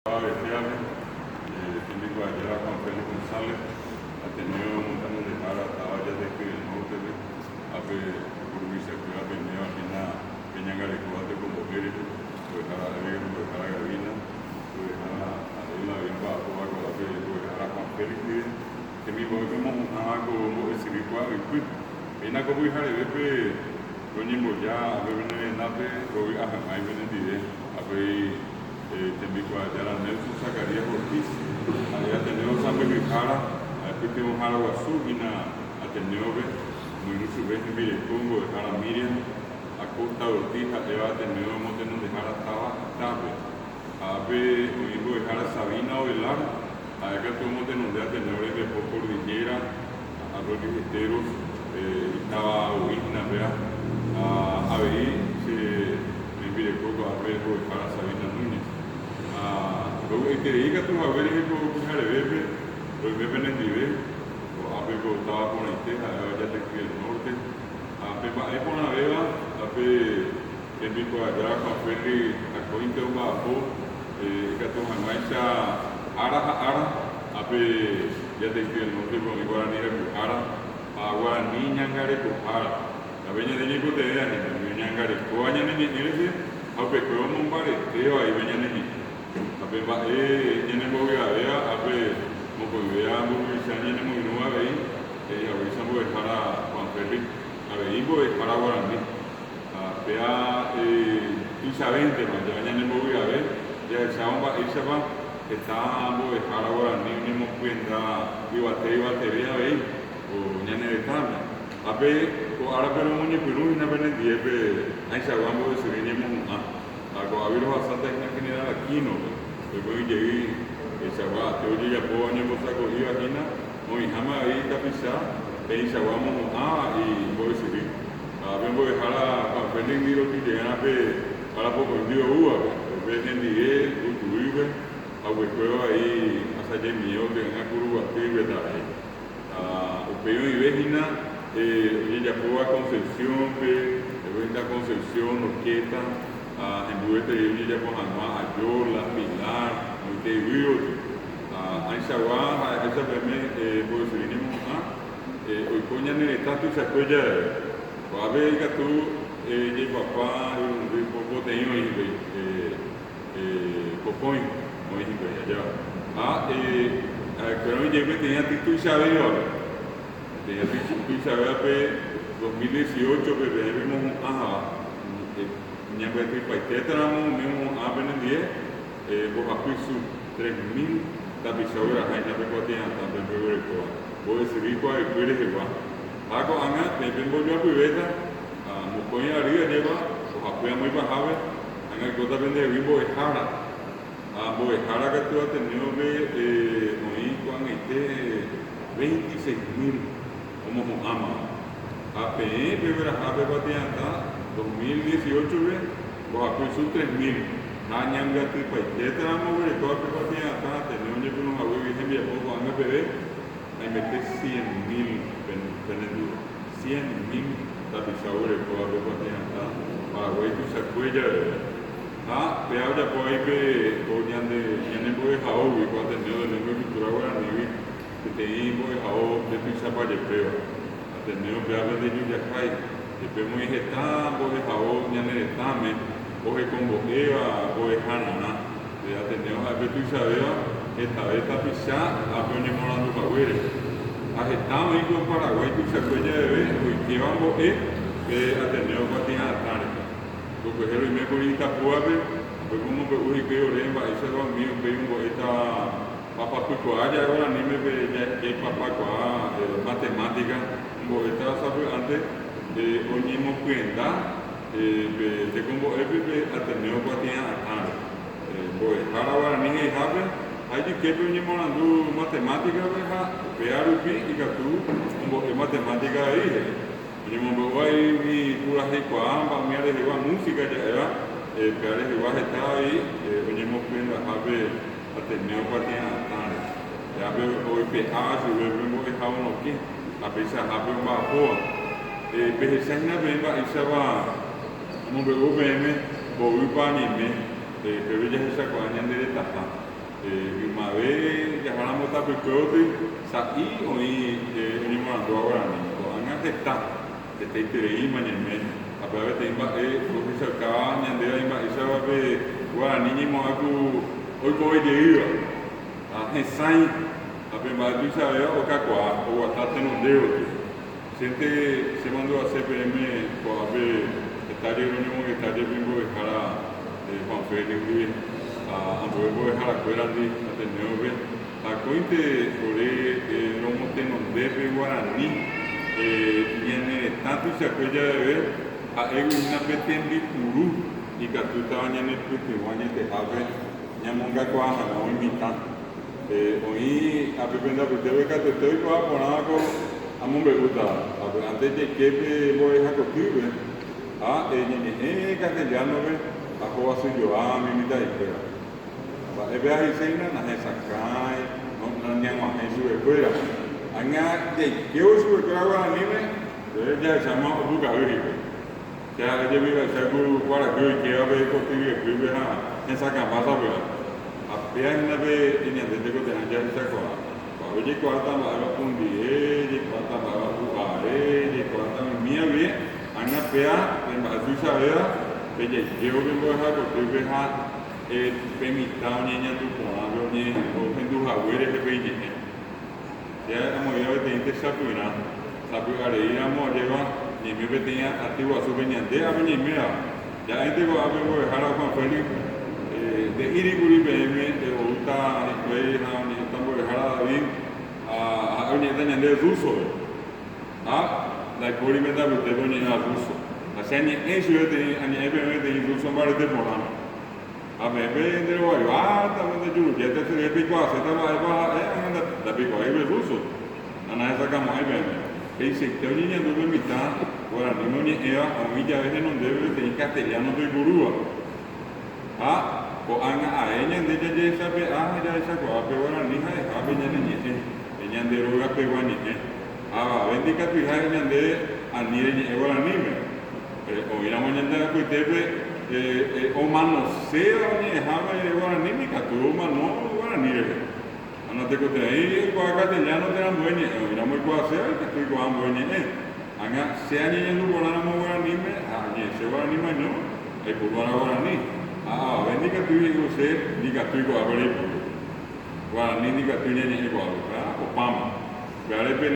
Bestiales, síndico de ayer Juan Félix González, ha tenido montañas de cara hasta varias de que el norte de Ape, Uruguisa, que ha tenido aquí en la Peña Garicoate como mujeres, pues a la Alegre, pues a la Gavina, pues a la bien bajo, a la pues a Juan Félix, que mi voy como como el cívico a Vicuí, en la como hija de Bepe, doña Moya, a Bebe Nape, Roby a Jamai Benedide, a Bebe. Tembico a Nelson Zacarías Ortiz, había tenido Sambe Vijara, a Pipio Jara Guazú, y a tenido muy vez en Virecongo de Jara Miriam, a Costa Ortiz, a tenido Montenos de Jara Tabe, a Be Olimbo de Jara Sabina Ovelar, a que tuvo Montenos de Ateneo de por Cordillera, a los Esteros, estaba Uigna, a Be en Virecongo, a Be de Jara Sabina Núñez. Que diga tus abuelos que con el bebé, los bebés en el nivel, o a ver cómo estaba por ahí, ya te fui el norte, a ver, ahí por la vela, a ver, el pico allá, a Feli, a Cointe, un bajo, que tu jamaica, a ver, ya te fui el norte, con igual a Nira Cujara, a Guaraní, Ñangare, Cujara, la veña de Nico te da, Ñangare, Coaña, Nile, a ver, que vamos a un bareteo ahí, veña de Nico. Ape ba tiene movido a ver como podía movilizar tiene muy nueva ahí ahorita voy a dejar a Juan Félix a ver y voy a dejar a Guaraní vea Isabel ya tiene movido a ver ya esa va está voy a dejar a Guaraní mismo cuenta y batería ahí o ya ne de tabla ape ahora pero muy pero una vez en día ahí se va a mover se viene algo a ver los asaltos en general aquí no después llegué esa va te oye ya puedo año cosa cogida aquí na hoy jamás ahí está pisada ahí se vamos y voy a seguir a ver voy a dejar a Félix Miro que llegan a ver para poco el día uva ver en día cultuive a hueco ahí hasta ya mío que en a Curuba que verdad a opeo y vejina ya puedo a Concepción que esta Concepción Orqueta en Buete y ya con Anua, Ayola, Pilar, Montevideo, Aizagua, esa primera, pues si vinimos hoy coña en el estatus se apoya, a ver que tú, y papá, un poco te iba Cocoin, no es allá. Pero yo tenía título y saber, tenía título y saber, 2018, que vimos Ñambe Paitetramo, mismo a Benedie, Bojapisu 3000, Tapisaura, Jaina Pecotia, también Pecoa. Voy a seguir con el Cuire Jehová. Hago Anga, te vengo yo a Pibeta, a Mucoña Arriba lleva, Bojapuya muy bajable, Anga el Cota Vende Vivo de Jara. A Bojara que tú has tenido hoy con 26.000, como ama. A PE, Pibera Jape Patianta, 2018 los acuerdos 3.000 años de tipo y tramo de toda la compañía acá tenemos ya unos abuelos y gente poco años bebé hay meter 100.000 vendidos 100.000 tapizados de toda la compañía acá Paraguay tu se cuella te habla por ahí que ya no puede jaó y cuando tenemos de lengua cultura guaraní que te digo jaó de pizza para el peo tenemos que hablar de Yuyacay después muy gestando, de favor, ya en el examen, coge con boqueva, coge janana, ya tenemos a ver tu Isabel, esta vez está pisada, a poner morando para ver. A gestado y con Paraguay, tu se cuella de ver, y que vamos que atendemos para ti a la tarde. Porque el primer política puede, pues como que uy, que oremba, ese es lo mío, que un esta papá picoaya, ahora ni me ve, ya papá matemática, un esta sabe antes. Hoy hemos cuenta de cómo atendió cualquier año. Pues ahora Guaraní y Jabe, hay que venimos hablando matemática, pear y catú, como matemática ahí. Venimos ahí y pura ricoamba, mira de igual música ya era, pear de igual está ahí, venimos cuenta Jabe atendió cualquier año. Ya veo hoy pear, si vemos que Jabe no quiere, a pesar de Jabe un bajo. Pesesana Bemba Isaba, como veo BM, Bobi Panime, pero ya se sacó años de etapa. uma vez já falamos tá porque saí oi ni morando agora nem anga teta teta terei manhã apa tem ba professor ka nyandera ima isa be guarani ni mo aku oi coi de io a recém apa mais do sabe o cacua o atate no deu sente se mandou a CPM com a be estaria reunião estaria bimbo para panfleto a boa hara coerandi ateneu be a cointe ore no monte non deve guarani viene tanto se aquella de a una petendi puru y catuta nyane puti wanye te ave nyamonga kwa na imita oi a bebenda putebe katoi kwa ponako amombe uta antes de que voy a cotibe a nyane castellano be a ko asu yo a mi mida ikera e bea hiseina na he sakai no na nyama he su e koira anga de que o su e koira anime de ya chama o buga uri ya de viva sagu para que ave ko tivi e vive ha he saka basa be a bea na be ina de ko te anja sa ko a de ko ata ma ba pundi de ko ata ma ba buga de ko ata mi be anga bea de ma su sa bea be je eu be ha ko tivi ha permitão nem do povo nem o hindu haver é bem de já a mulher tem que saber sabe a lei a mulher nem me tem ativo a sua nem de a nem me já ainda vou abrir o hara com feliz de iriguri bem me o tá vai na nem tambor hara bem a nem da nem de russo da cori me da de nem a russo a seni é jo de a nem bem de russo para de morar a me prendere voi guarda quando giù che te sei più qua se te vai qua anda da più qua è russo non hai sacca mai bene e se te ogni anno dove metà ora non è a mi già vede non deve te in castellano do gurua ko anga a enya de je sabe ja sa ko ape ora ni hai a be nyane ni e nyande ro ga pe wani vendi ka tu hai nyande a ni e ora ni me o ina mo nyande ko tebe o mano sea ni hama e ora ni mi ka tu mano ora ni re ana te ko te ai ko aga te nyano te na bueni o ina mo ko sea ke tu ko am bueni anga sea ni nu ko na mo ora ni me ni se ora ni ma no e ko ora ni vendi ka tu ko se ni ka tu ko abare ora ni ka tu ni ko o pam